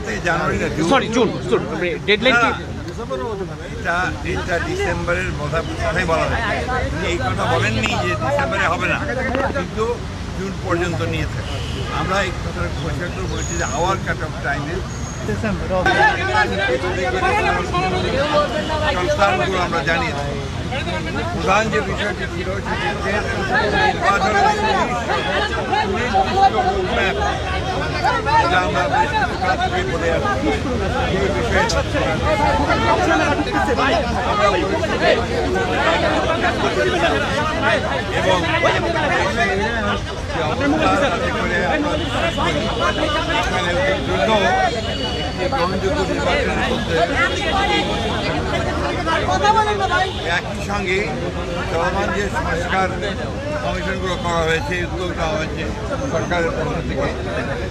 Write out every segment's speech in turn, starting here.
থেকে জানুয়ারি না June deadline কি? এটা ডিসেম্বরের কথাই বলা হয়। এই কথা বলেননি যে ডিসেম্বরে হবে না, কিন্তু জুন পর্যন্ত নিয়ে থাকে। আমরা এই কথাটা পরিষ্কার করে বলেছি যে আওয়ার কাট অফ টাইমে সংস্থানগুলো আমরা জানিয়েছি। প্রধান যে বিষয়টি ছিল সেটি আমরা বেশ কিছু কাজ করে বলে আসছি এই বিষয়ে এবং গ্রহণযোগ্য নির্বাচনের মধ্যে একই সঙ্গে চলমান যে সংস্কার কমিশনগুলো করা হয়েছে, উদ্যোগ নেওয়া হয়েছে সরকারের পক্ষ থেকে,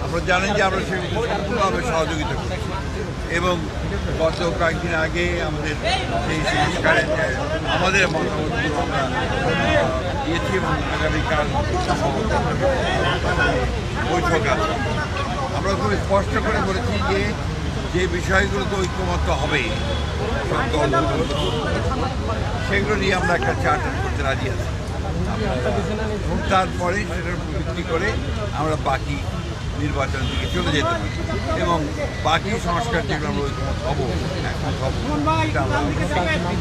আপনারা জানেন যে আমরা সেগুলো সম্পূর্ণভাবে সহযোগিতা করছি। এবং গত কয়েকদিন আগে আমাদের সেই সংস্কারের আমাদের মতামতগুলো আমরা দিয়েছি এবং আগামীকাল বৈঠক আছে। আমরা খুব স্পষ্ট করে বলেছি যে বিষয়গুলোতে ঐক্যমত্য হবে সব দলগুলো, সেগুলো নিয়ে আমরা একটা চার্টার করতে রাজি আছি। তারপরে সেটার ভিত্তি করে আমরা বাকি নির্বাচনের দিকে চলে যেতে পারি এবং বাকি সংস্কার যেগুলো আমরা ঐক্যমত হবো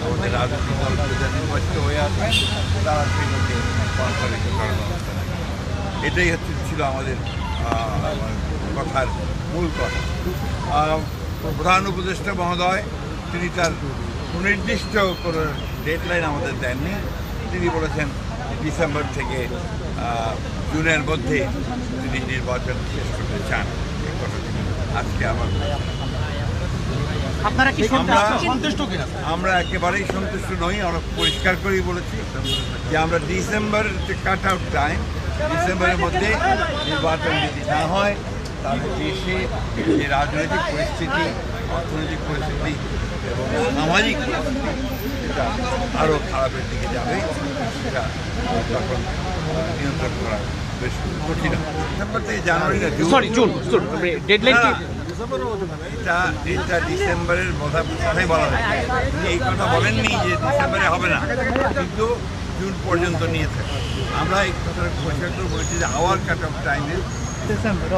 আমাদের রাজনৈতিক দলগুলো যা নির্বাচিত হয়ে আসবে তারা সেগুলোকে বাস্তবায়িত করার ব্যবস্থা নেবে। এটাই ছিল আমাদের কথার মূল কথা। প্রধান উপদেষ্টা মহোদয় তিনি তার সুনির্দিষ্ট কোনো ডেডলাইন আমাদের দেননি। তিনি বলেছেন ডিসেম্বর থেকে জুনের মধ্যে তিনি নির্বাচন শেষ করতে চান। এই কথাটি আজকে আমরা একেবারেই সন্তুষ্ট নই। আমরা পরিষ্কার করেই বলেছি যে আমরা ডিসেম্বর কাট আউট টাইম, ডিসেম্বরের মধ্যে নির্বাচন যদি না হয় তাহলে দেশে যে রাজনৈতিক পরিস্থিতি, অর্থনৈতিক পরিস্থিতি এবং সামাজিক পরিস্থিতি সেটা আরও খারাপের দিকে যাবে। সেটা তখন নিয়ন্ত্রণ করা বেশ কঠিন। ডিসেম্বর থেকে জানুয়ারি না জুন ডেডলাইন কি? এটা ডিসেম্বরের কথাই বলা হয়। এই কথা বলেননি যে ডিসেম্বরে হবে না, কিন্তু জুন পর্যন্ত নিয়ে থাকে। আমরা এই কথাটা পরিষ্কার করে বলেছি যে আওয়ার কাট অফ টাইমে ডিসেম্বর।